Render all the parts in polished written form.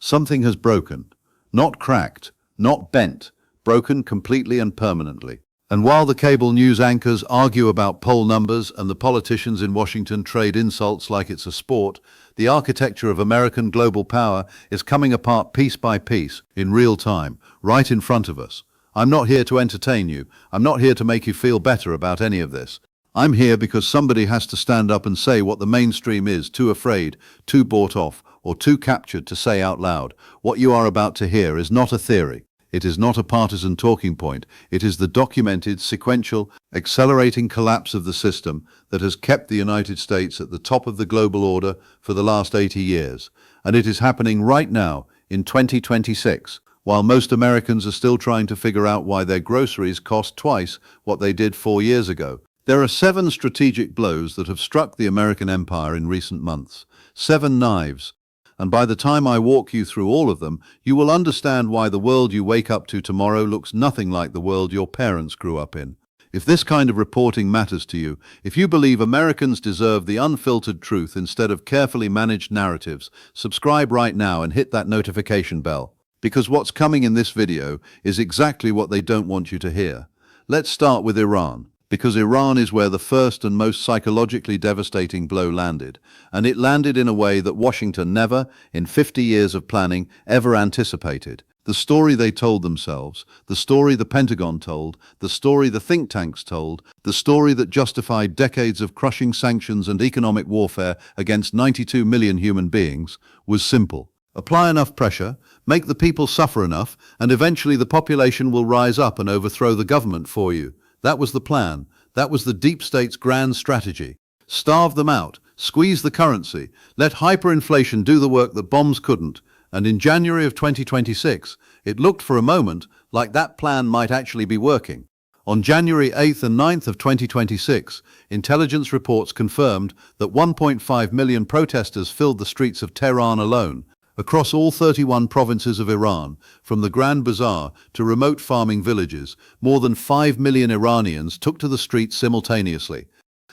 Something has broken. Not cracked, not bent, broken completely and permanently. And while the cable news anchors argue about poll numbers and the politicians in Washington trade insults like it's a sport, the architecture of American global power is coming apart piece by piece, in real time, right in front of us. I'm not here to entertain you. I'm not here to make you feel better about any of this. I'm here because somebody has to stand up and say what the mainstream is too afraid, too bought off, or too captured to say out loud. What you are about to hear is not a theory. It is not a partisan talking point. It is the documented, sequential, accelerating collapse of the system that has kept the United States at the top of the global order for the last 80 years. And it is happening right now in 2026, while most Americans are still trying to figure out why their groceries cost twice what they did 4 years ago. There are 7 strategic blows that have struck the American empire in recent months. 7 knives. And by the time I walk you through all of them, you will understand why the world you wake up to tomorrow looks nothing like the world your parents grew up in. If this kind of reporting matters to you, if you believe Americans deserve the unfiltered truth instead of carefully managed narratives, subscribe right now and hit that notification bell. Because what's coming in this video is exactly what they don't want you to hear. Let's start with Iran. Because Iran is where the first and most psychologically devastating blow landed, and it landed in a way that Washington never, in 50 years of planning, ever anticipated. The story they told themselves, the story the Pentagon told, the story the think tanks told, the story that justified decades of crushing sanctions and economic warfare against 92 million human beings, was simple. Apply enough pressure, make the people suffer enough, and eventually the population will rise up and overthrow the government for you. That was the plan. That was the deep state's grand strategy. Starve them out, squeeze the currency, let hyperinflation do the work that bombs couldn't. And in January of 2026, it looked for a moment like that plan might actually be working. On January 8th and 9th of 2026, intelligence reports confirmed that 1.5 million protesters filled the streets of Tehran alone. Across all 31 provinces of Iran, from the Grand Bazaar to remote farming villages, more than 5 million Iranians took to the streets simultaneously.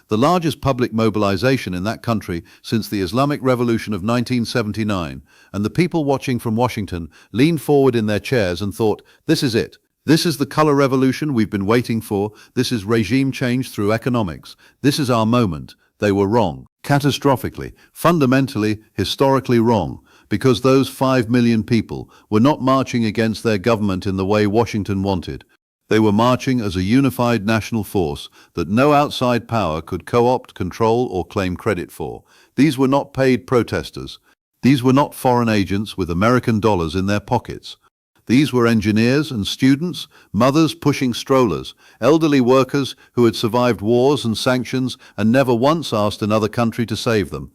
The largest public mobilization in that country since the Islamic Revolution of 1979, and the people watching from Washington leaned forward in their chairs and thought, this is it. This is the color revolution we've been waiting for. This is regime change through economics. This is our moment. They were wrong. Catastrophically, fundamentally, historically wrong. Because those 5 million people were not marching against their government in the way Washington wanted. They were marching as a unified national force that no outside power could co-opt, control, or claim credit for. These were not paid protesters. These were not foreign agents with American dollars in their pockets. These were engineers and students, mothers pushing strollers, elderly workers who had survived wars and sanctions and never once asked another country to save them.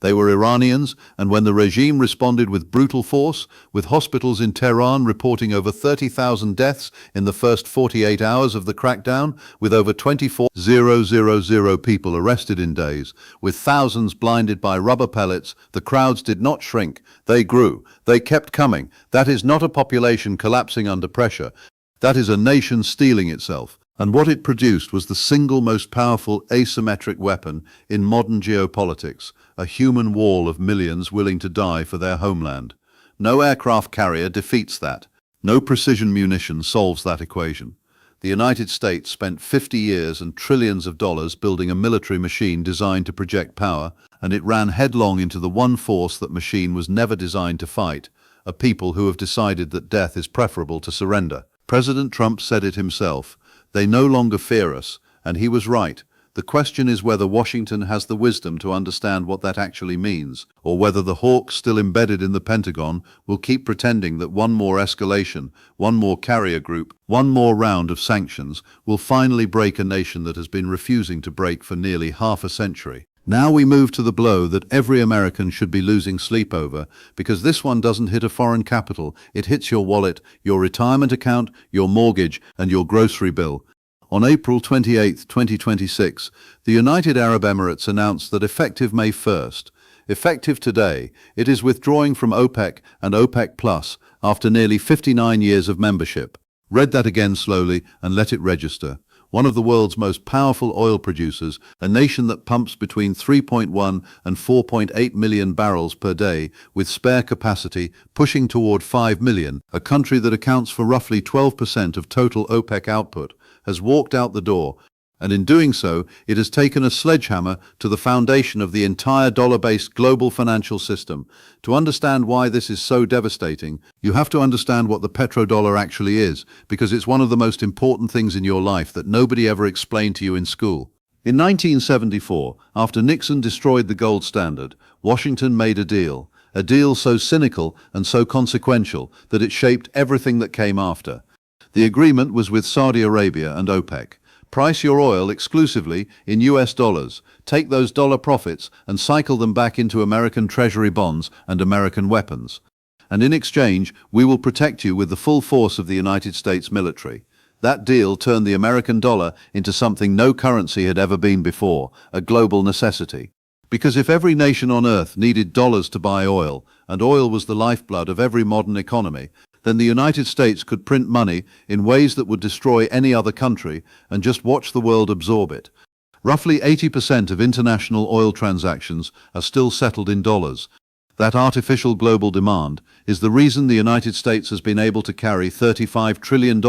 They were Iranians, and when the regime responded with brutal force, with hospitals in Tehran reporting over 30,000 deaths in the first 48 hours of the crackdown, with over 24,000 people arrested in days, with thousands blinded by rubber pellets, the crowds did not shrink. They grew. They kept coming. That is not a population collapsing under pressure. That is a nation steeling itself. And what it produced was the single most powerful asymmetric weapon in modern geopolitics, a human wall of millions willing to die for their homeland. No aircraft carrier defeats that. No precision munition solves that equation. The United States spent 50 years and trillions of dollars building a military machine designed to project power, and it ran headlong into the one force that machine was never designed to fight, a people who have decided that death is preferable to surrender. President Trump said it himself. They no longer fear us, and he was right. The question is whether Washington has the wisdom to understand what that actually means, or whether the hawks still embedded in the Pentagon will keep pretending that one more escalation, one more carrier group, one more round of sanctions will finally break a nation that has been refusing to break for nearly half a century. Now we move to the blow that every American should be losing sleep over, because this one doesn't hit a foreign capital, it hits your wallet, your retirement account, your mortgage, and your grocery bill. On April 28, 2026, the United Arab Emirates announced that effective May 1st, effective today, it is withdrawing from OPEC and OPEC Plus after nearly 59 years of membership. Read that again slowly and let it register. one of the world's most powerful oil producers, a nation that pumps between 3.1 and 4.8 million barrels per day, with spare capacity pushing toward 5 million, a country that accounts for roughly 12% of total OPEC output, has walked out the door, and in doing so, it has taken a sledgehammer to the foundation of the entire dollar-based global financial system. To understand why this is so devastating, you have to understand what the petrodollar actually is, because it's one of the most important things in your life that nobody ever explained to you in school. In 1974, after Nixon destroyed the gold standard, Washington made a deal so cynical and so consequential that it shaped everything that came after. The agreement was with Saudi Arabia and OPEC. Price your oil exclusively in US dollars, take those dollar profits and cycle them back into American Treasury bonds and American weapons. And in exchange, we will protect you with the full force of the United States military. That deal turned the American dollar into something no currency had ever been before, a global necessity. Because if every nation on earth needed dollars to buy oil, and oil was the lifeblood of every modern economy, then the United States could print money in ways that would destroy any other country and just watch the world absorb it. Roughly 80% of international oil transactions are still settled in dollars. That artificial global demand is the reason the United States has been able to carry $35 trillion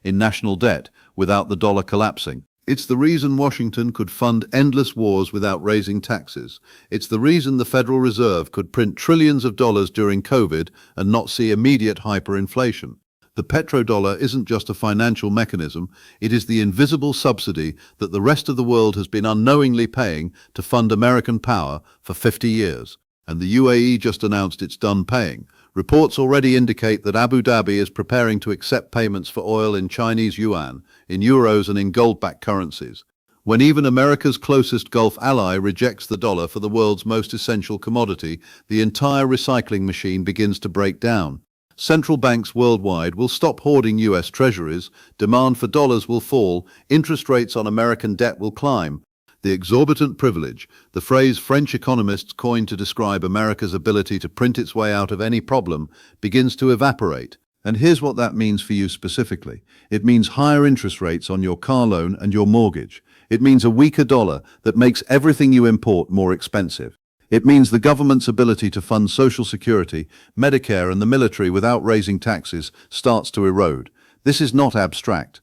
in national debt without the dollar collapsing. It's the reason Washington could fund endless wars without raising taxes. It's the reason the Federal Reserve could print trillions of dollars during COVID and not see immediate hyperinflation. The petrodollar isn't just a financial mechanism, it is the invisible subsidy that the rest of the world has been unknowingly paying to fund American power for 50 years. And the UAE just announced it's done paying. Reports already indicate that Abu Dhabi is preparing to accept payments for oil in Chinese yuan, in euros and in gold-backed currencies. When even America's closest Gulf ally rejects the dollar for the world's most essential commodity, the entire recycling machine begins to break down. Central banks worldwide will stop hoarding US treasuries, demand for dollars will fall, interest rates on American debt will climb. The exorbitant privilege, the phrase French economists coined to describe America's ability to print its way out of any problem, begins to evaporate. And here's what that means for you specifically. It means higher interest rates on your car loan and your mortgage. It means a weaker dollar that makes everything you import more expensive. It means the government's ability to fund Social Security, Medicare and the military without raising taxes starts to erode. This is not abstract.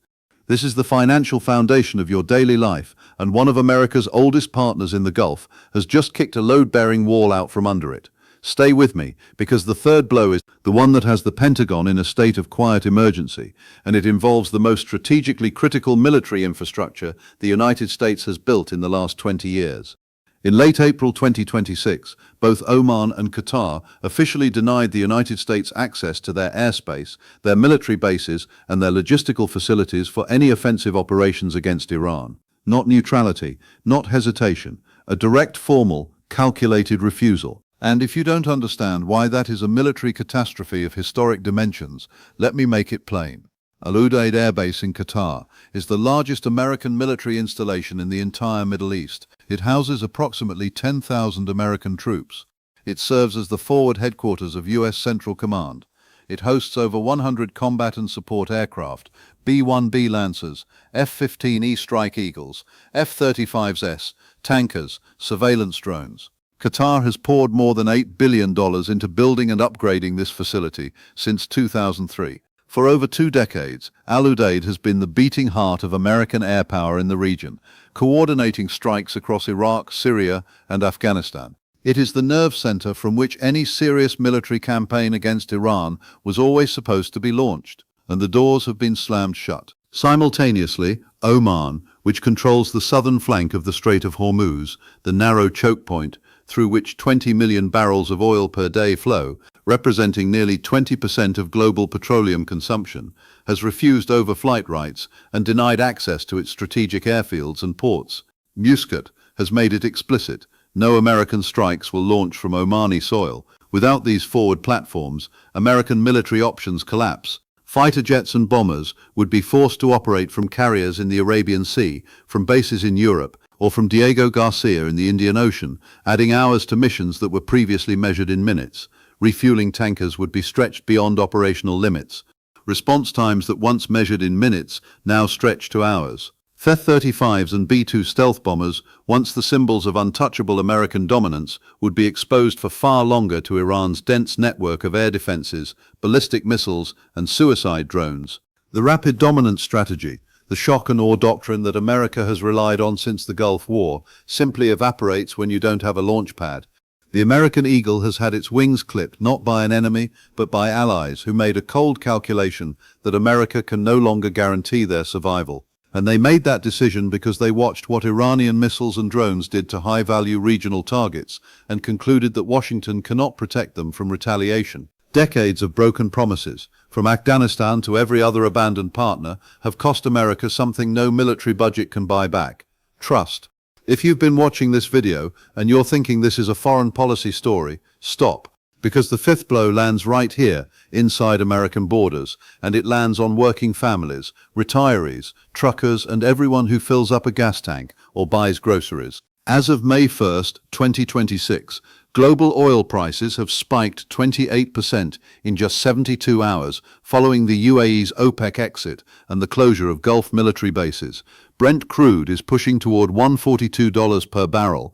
This is the financial foundation of your daily life, and one of America's oldest partners in the Gulf has just kicked a load-bearing wall out from under it. Stay with me, because the third blow is the one that has the Pentagon in a state of quiet emergency, and it involves the most strategically critical military infrastructure the United States has built in the last 20 years. In late April 2026, both Oman and Qatar officially denied the United States access to their airspace, their military bases, and their logistical facilities for any offensive operations against Iran. Not neutrality, not hesitation, a direct, formal, calculated refusal. And if you don't understand why that is a military catastrophe of historic dimensions, let me make it plain. Al Udeid Air Base in Qatar is the largest American military installation in the entire Middle East. It houses approximately 10,000 American troops. It serves as the forward headquarters of U.S. Central Command. It hosts over 100 combat and support aircraft, B-1B Lancers, F-15E Strike Eagles, F-35s, tankers, surveillance drones. Qatar has poured more than $8 billion into building and upgrading this facility since 2003. For over 2 decades, Al Udeid has been the beating heart of American air power in the region, coordinating strikes across Iraq, Syria, and Afghanistan. It is the nerve center from which any serious military campaign against Iran was always supposed to be launched, and the doors have been slammed shut. Simultaneously, Oman, which controls the southern flank of the Strait of Hormuz, the narrow choke point through which 20 million barrels of oil per day flow, representing nearly 20% of global petroleum consumption, has refused overflight rights and denied access to its strategic airfields and ports. Muscat has made it explicit: no American strikes will launch from Omani soil. Without these forward platforms, American military options collapse. Fighter jets and bombers would be forced to operate from carriers in the Arabian Sea, from bases in Europe, or from Diego Garcia in the Indian Ocean, adding hours to missions that were previously measured in minutes. Refueling tankers would be stretched beyond operational limits. Response times that once measured in minutes now stretch to hours. F-35s and B-2 stealth bombers, once the symbols of untouchable American dominance, would be exposed for far longer to Iran's dense network of air defenses, ballistic missiles, and suicide drones. The rapid dominance strategy, the shock and awe doctrine that America has relied on since the Gulf War, simply evaporates when you don't have a launch pad. The American eagle has had its wings clipped not by an enemy, but by allies who made a cold calculation that America can no longer guarantee their survival. And they made that decision because they watched what Iranian missiles and drones did to high-value regional targets and concluded that Washington cannot protect them from retaliation. Decades of broken promises, from Afghanistan to every other abandoned partner, have cost America something no military budget can buy back: trust. If you've been watching this video and you're thinking this is a foreign policy story, stop. Because the fifth blow lands right here, inside American borders, and it lands on working families, retirees, truckers, and everyone who fills up a gas tank or buys groceries. As of May 1st, 2026, global oil prices have spiked 28% in just 72 hours following the UAE's OPEC exit and the closure of Gulf military bases. Brent crude is pushing toward $142 per barrel.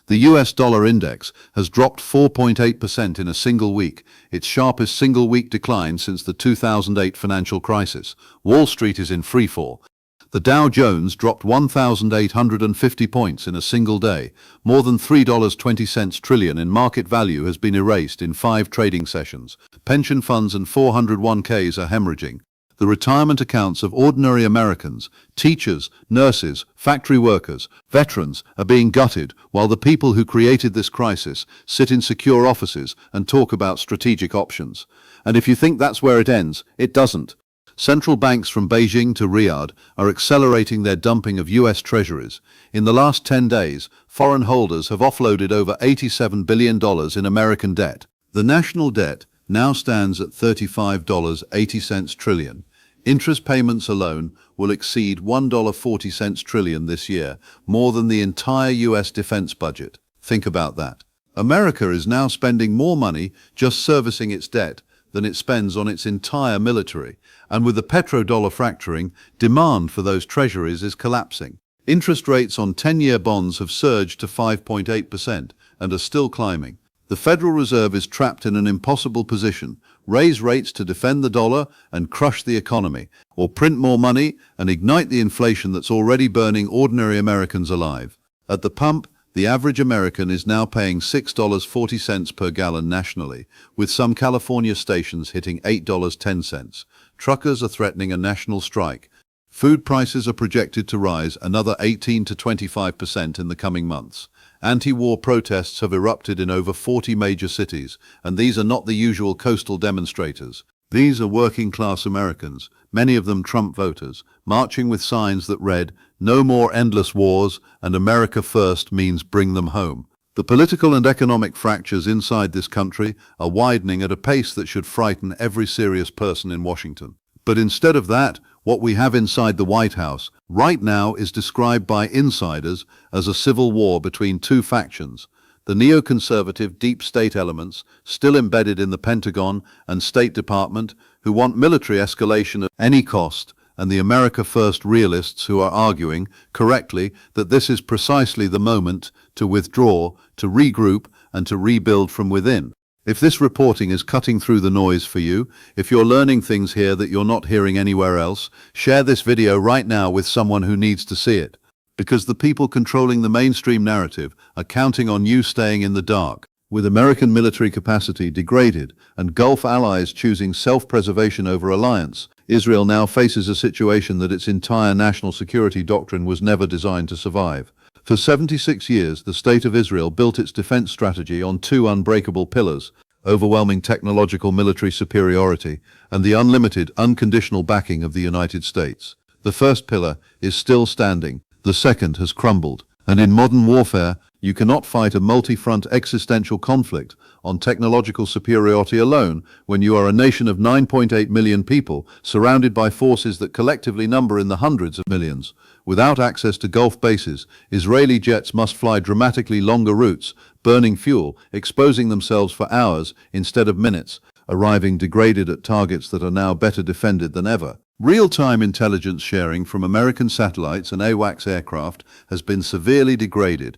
The US dollar index has dropped 4.8% in a single week, its sharpest single-week decline since the 2008 financial crisis. Wall Street is in freefall. The Dow Jones dropped 1,850 points in a single day. More than $3.20 trillion in market value has been erased in 5 trading sessions. Pension funds and 401ks are hemorrhaging. The retirement accounts of ordinary Americans, teachers, nurses, factory workers, veterans are being gutted, while the people who created this crisis sit in secure offices and talk about strategic options. And if you think that's where it ends, it doesn't. Central banks from Beijing to Riyadh are accelerating their dumping of US treasuries. In the last 10 days, foreign holders have offloaded over $87 billion in American debt. The national debt now stands at $35.80 trillion. Interest payments alone will exceed $1.40 trillion this year, more than the entire US defense budget. Think about that. America is now spending more money just servicing its debt than it spends on its entire military, and with the petrodollar fracturing, demand for those treasuries is collapsing. Interest rates on 10-year bonds have surged to 5.8% and are still climbing. The Federal Reserve is trapped in an impossible position: raise rates to defend the dollar and crush the economy, or print more money and ignite the inflation that's already burning ordinary Americans alive. At the pump, the average American is now paying $6.40 per gallon nationally, with some California stations hitting $8.10. Truckers are threatening a national strike. Food prices are projected to rise another 18 to 25% in the coming months. Anti-war protests have erupted in over 40 major cities, and these are not the usual coastal demonstrators. These are working-class Americans, many of them Trump voters, marching with signs that read, "No more endless wars," and "America first" means bring them home. The political and economic fractures inside this country are widening at a pace that should frighten every serious person in Washington. But instead of that, what we have inside the White House right now is described by insiders as a civil war between two factions: the neoconservative deep state elements still embedded in the Pentagon and State Department who want military escalation at any cost, and the America First realists who are arguing, correctly, that this is precisely the moment to withdraw, to regroup, and to rebuild from within. If this reporting is cutting through the noise for you, if you're learning things here that you're not hearing anywhere else, share this video right now with someone who needs to see it. Because the people controlling the mainstream narrative are counting on you staying in the dark. With American military capacity degraded and Gulf allies choosing self-preservation over alliance, Israel now faces a situation that its entire national security doctrine was never designed to survive. For 76 years, the State of Israel built its defense strategy on 2 unbreakable pillars: overwhelming technological military superiority and the unlimited, unconditional backing of the United States. The first pillar is still standing, the second has crumbled. And in modern warfare, you cannot fight a multi-front existential conflict on technological superiority alone when you are a nation of 9.8 million people surrounded by forces that collectively number in the hundreds of millions. Without access to Gulf bases, Israeli jets must fly dramatically longer routes, burning fuel, exposing themselves for hours instead of minutes, arriving degraded at targets that are now better defended than ever. Real-time intelligence sharing from American satellites and AWACS aircraft has been severely degraded.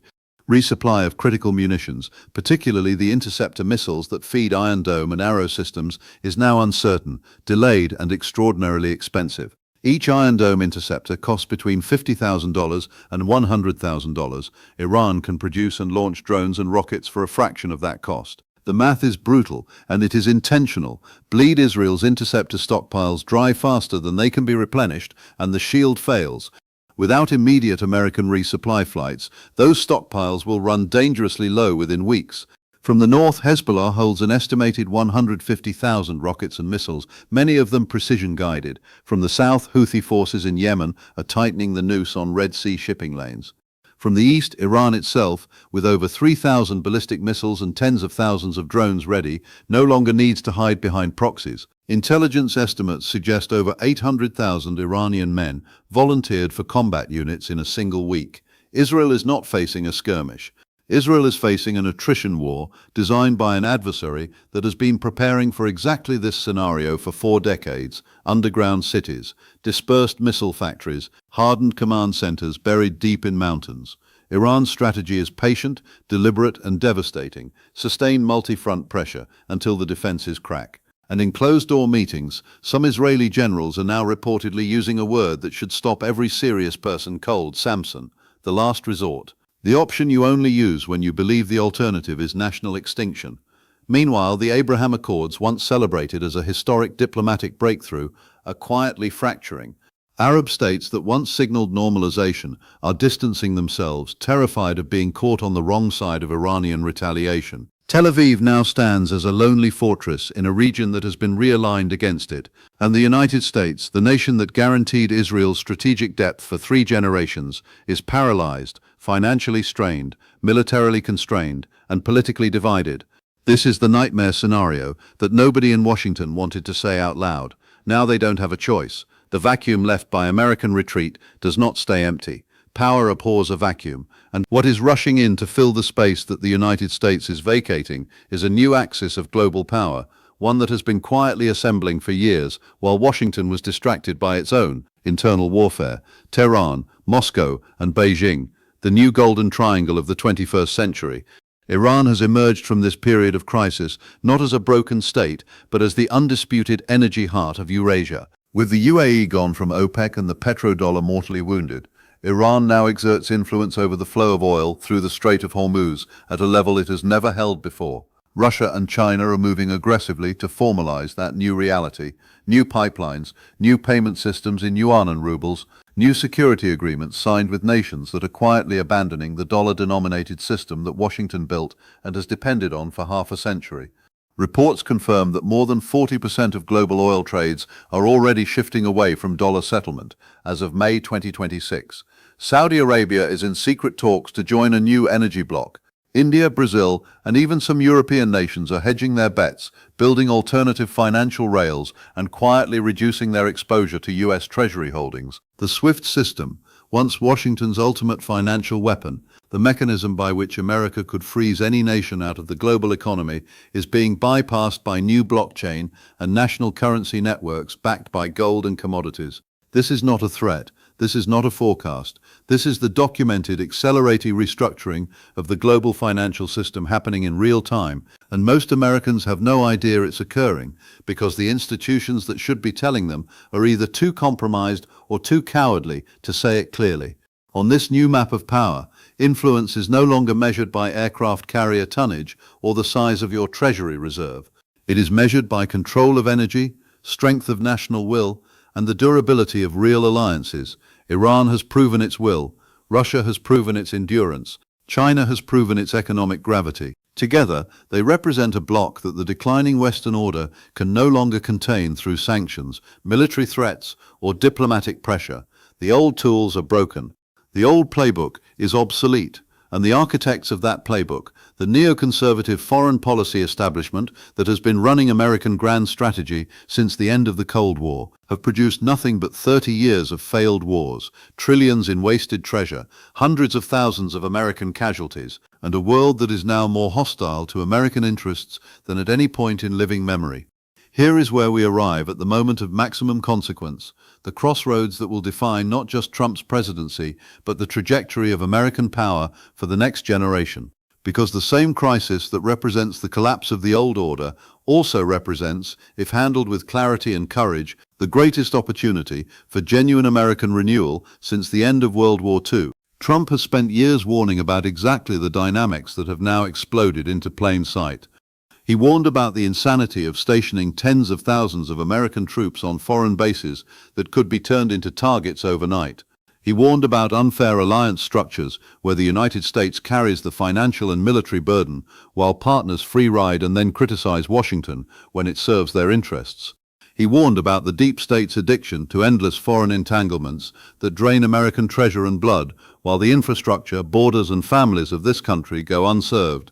Resupply of critical munitions, particularly the interceptor missiles that feed Iron Dome and Arrow systems, is now uncertain, delayed and extraordinarily expensive. Each Iron Dome interceptor costs between $50,000 and $100,000. Iran can produce and launch drones and rockets for a fraction of that cost. The math is brutal, and it is intentional. Bleed Israel's interceptor stockpiles dry faster than they can be replenished, and the shield fails. Without immediate American resupply flights, those stockpiles will run dangerously low within weeks. From the north, Hezbollah holds an estimated 150,000 rockets and missiles, many of them precision-guided. From the south, Houthi forces in Yemen are tightening the noose on Red Sea shipping lanes. From the east, Iran itself, with over 3,000 ballistic missiles and tens of thousands of drones ready, no longer needs to hide behind proxies. Intelligence estimates suggest over 800,000 Iranian men volunteered for combat units in a single week. Israel is not facing a skirmish. Israel is facing an attrition war designed by an adversary that has been preparing for exactly this scenario for 4 decades: underground cities, dispersed missile factories, hardened command centers buried deep in mountains. Iran's strategy is patient, deliberate and devastating: sustain multi-front pressure until the defenses crack. And in closed-door meetings, some Israeli generals are now reportedly using a word that should stop every serious person cold: Samson, the last resort. The option you only use when you believe the alternative is national extinction. Meanwhile, the Abraham Accords, once celebrated as a historic diplomatic breakthrough, are quietly fracturing. Arab states that once signaled normalization are distancing themselves, terrified of being caught on the wrong side of Iranian retaliation. Tel Aviv now stands as a lonely fortress in a region that has been realigned against it, and the United States, the nation that guaranteed Israel's strategic depth for 3 generations, is paralyzed, financially strained, militarily constrained, and politically divided. This is the nightmare scenario that nobody in Washington wanted to say out loud. Now they don't have a choice. The vacuum left by American retreat does not stay empty. Power abhors a vacuum, and what is rushing in to fill the space that the United States is vacating is a new axis of global power, one that has been quietly assembling for years while Washington was distracted by its own internal warfare. Tehran, Moscow, and Beijing, the new golden triangle of the 21st century. Iran has emerged from this period of crisis not as a broken state, but as the undisputed energy heart of Eurasia. With the UAE gone from OPEC and the petrodollar mortally wounded, Iran now exerts influence over the flow of oil through the Strait of Hormuz at a level it has never held before. Russia and China are moving aggressively to formalize that new reality. New pipelines, new payment systems in yuan and rubles, new security agreements signed with nations that are quietly abandoning the dollar-denominated system that Washington built and has depended on for half a century. Reports confirm that more than 40% of global oil trades are already shifting away from dollar settlement as of May 2026. Saudi Arabia is in secret talks to join a new energy bloc. India, Brazil, and even some European nations are hedging their bets, building alternative financial rails, and quietly reducing their exposure to U.S. Treasury holdings. The SWIFT system, once Washington's ultimate financial weapon, the mechanism by which America could freeze any nation out of the global economy, is being bypassed by new blockchain and national currency networks backed by gold and commodities. This is not a threat. This is not a forecast. This is the documented, accelerating restructuring of the global financial system happening in real time, and most Americans have no idea it's occurring because the institutions that should be telling them are either too compromised or too cowardly to say it clearly. On this new map of power, influence is no longer measured by aircraft carrier tonnage or the size of your treasury reserve. It is measured by control of energy, strength of national will, and the durability of real alliances. Iran has proven its will, Russia has proven its endurance, China has proven its economic gravity. Together, they represent a bloc that the declining Western order can no longer contain through sanctions, military threats, or diplomatic pressure. The old tools are broken. The old playbook is obsolete, and the architects of that playbook, the neoconservative foreign policy establishment that has been running American grand strategy since the end of the Cold War, have produced nothing but 30 years of failed wars, trillions in wasted treasure, hundreds of thousands of American casualties, and a world that is now more hostile to American interests than at any point in living memory. Here is where we arrive at the moment of maximum consequence, the crossroads that will define not just Trump's presidency, but the trajectory of American power for the next generation. Because the same crisis that represents the collapse of the old order also represents, if handled with clarity and courage, the greatest opportunity for genuine American renewal since the end of World War II. Trump has spent years warning about exactly the dynamics that have now exploded into plain sight. He warned about the insanity of stationing tens of thousands of American troops on foreign bases that could be turned into targets overnight. He warned about unfair alliance structures where the United States carries the financial and military burden while partners free ride and then criticize Washington when it serves their interests. He warned about the deep state's addiction to endless foreign entanglements that drain American treasure and blood while the infrastructure, borders and families of this country go unserved.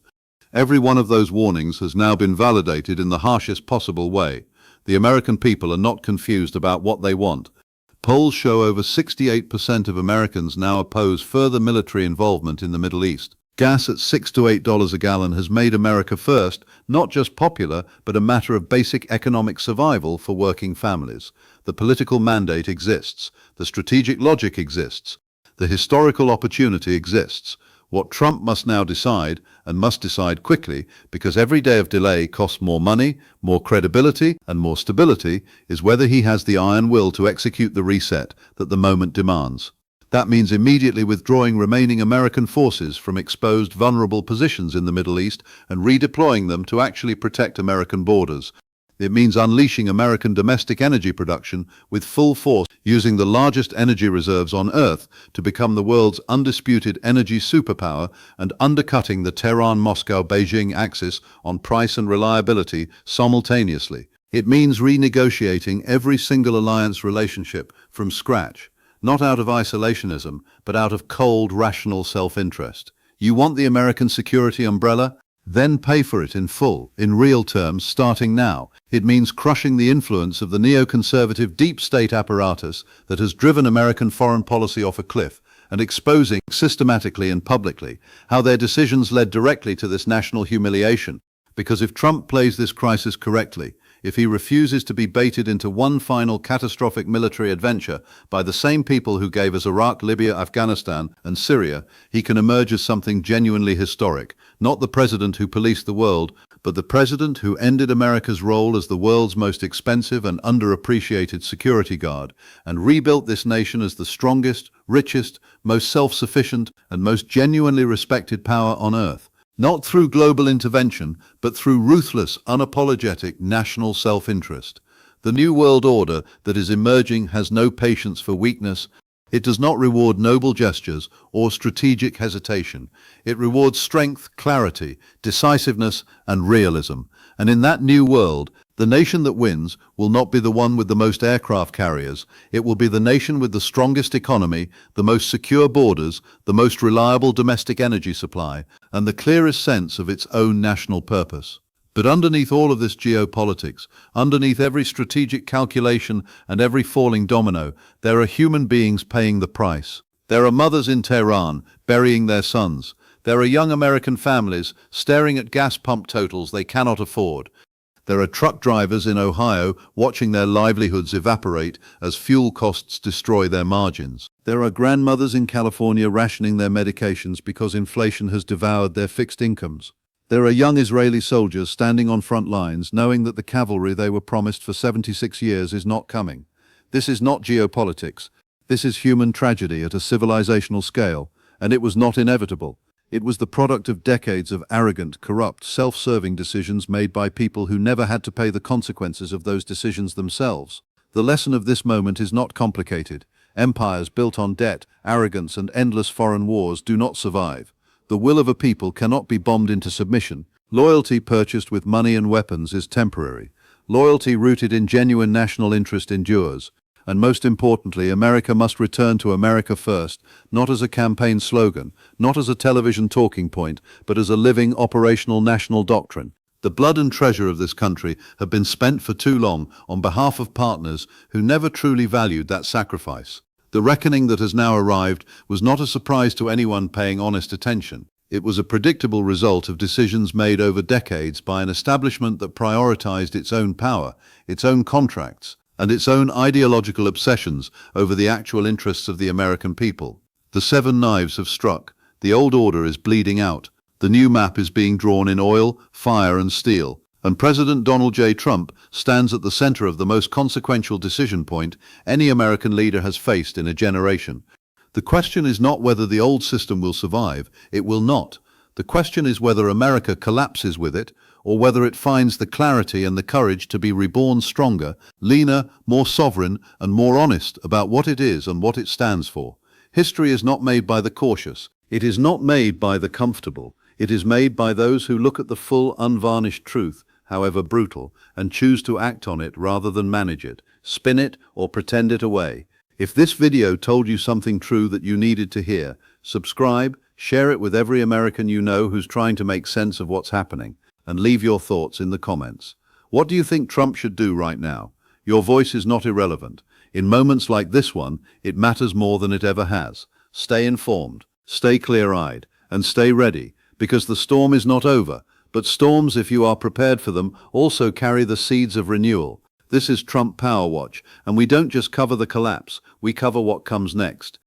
Every one of those warnings has now been validated in the harshest possible way. The American people are not confused about what they want. Polls show over 68% of Americans now oppose further military involvement in the Middle East. Gas at $6 to $8 a gallon has made America first not just popular, but a matter of basic economic survival for working families. The political mandate exists. The strategic logic exists. The historical opportunity exists. What Trump must now decide, and must decide quickly, because every day of delay costs more money, more credibility, and more stability, is whether he has the iron will to execute the reset that the moment demands. That means immediately withdrawing remaining American forces from exposed vulnerable positions in the Middle East and redeploying them to actually protect American borders. It means unleashing American domestic energy production with full force, using the largest energy reserves on Earth to become the world's undisputed energy superpower and undercutting the Tehran-Moscow-Beijing axis on price and reliability simultaneously. It means renegotiating every single alliance relationship from scratch, not out of isolationism, but out of cold, rational self-interest. You want the American security umbrella? Then pay for it in full, in real terms, starting now. It means crushing the influence of the neoconservative deep state apparatus that has driven American foreign policy off a cliff and exposing systematically and publicly how their decisions led directly to this national humiliation. Because if Trump plays this crisis correctly, if he refuses to be baited into one final catastrophic military adventure by the same people who gave us Iraq, Libya, Afghanistan, and Syria, he can emerge as something genuinely historic. Not the president who policed the world, but the president who ended America's role as the world's most expensive and underappreciated security guard, and rebuilt this nation as the strongest, richest, most self-sufficient, and most genuinely respected power on earth. Not through global intervention, but through ruthless, unapologetic national self-interest. The new world order that is emerging has no patience for weakness. It does not reward noble gestures or strategic hesitation. It rewards strength, clarity, decisiveness, and realism. And in that new world, the nation that wins will not be the one with the most aircraft carriers. It will be the nation with the strongest economy, the most secure borders, the most reliable domestic energy supply, and the clearest sense of its own national purpose. But underneath all of this geopolitics, underneath every strategic calculation and every falling domino, there are human beings paying the price. There are mothers in Tehran burying their sons. There are young American families staring at gas pump totals they cannot afford. There are truck drivers in Ohio watching their livelihoods evaporate as fuel costs destroy their margins. There are grandmothers in California rationing their medications because inflation has devoured their fixed incomes. There are young Israeli soldiers standing on front lines knowing that the cavalry they were promised for 76 years is not coming. This is not geopolitics. This is human tragedy at a civilizational scale, and it was not inevitable. It was the product of decades of arrogant, corrupt, self-serving decisions made by people who never had to pay the consequences of those decisions themselves. The lesson of this moment is not complicated. Empires built on debt, arrogance, and endless foreign wars do not survive. The will of a people cannot be bombed into submission. Loyalty purchased with money and weapons is temporary. Loyalty rooted in genuine national interest endures. And most importantly, America must return to America first, not as a campaign slogan, not as a television talking point, but as a living, operational national doctrine. The blood and treasure of this country have been spent for too long on behalf of partners who never truly valued that sacrifice. The reckoning that has now arrived was not a surprise to anyone paying honest attention. It was a predictable result of decisions made over decades by an establishment that prioritized its own power, its own contracts, and its own ideological obsessions over the actual interests of the American people. The seven knives have struck. The old order is bleeding out. The new map is being drawn in oil, fire, and steel. And President Donald J. Trump stands at the center of the most consequential decision point any American leader has faced in a generation. The question is not whether the old system will survive. It will not. The question is whether America collapses with it, or whether it finds the clarity and the courage to be reborn stronger, leaner, more sovereign, and more honest about what it is and what it stands for. History is not made by the cautious. It is not made by the comfortable. It is made by those who look at the full, unvarnished truth, however brutal, and choose to act on it rather than manage it, spin it, or pretend it away. If this video told you something true that you needed to hear, subscribe, share it with every American you know who's trying to make sense of what's happening, and leave your thoughts in the comments. What do you think Trump should do right now? Your voice is not irrelevant. In moments like this one, it matters more than it ever has. Stay informed, stay clear-eyed, and stay ready, because the storm is not over. But storms, if you are prepared for them, also carry the seeds of renewal. This is Trump Power Watch, and we don't just cover the collapse, we cover what comes next.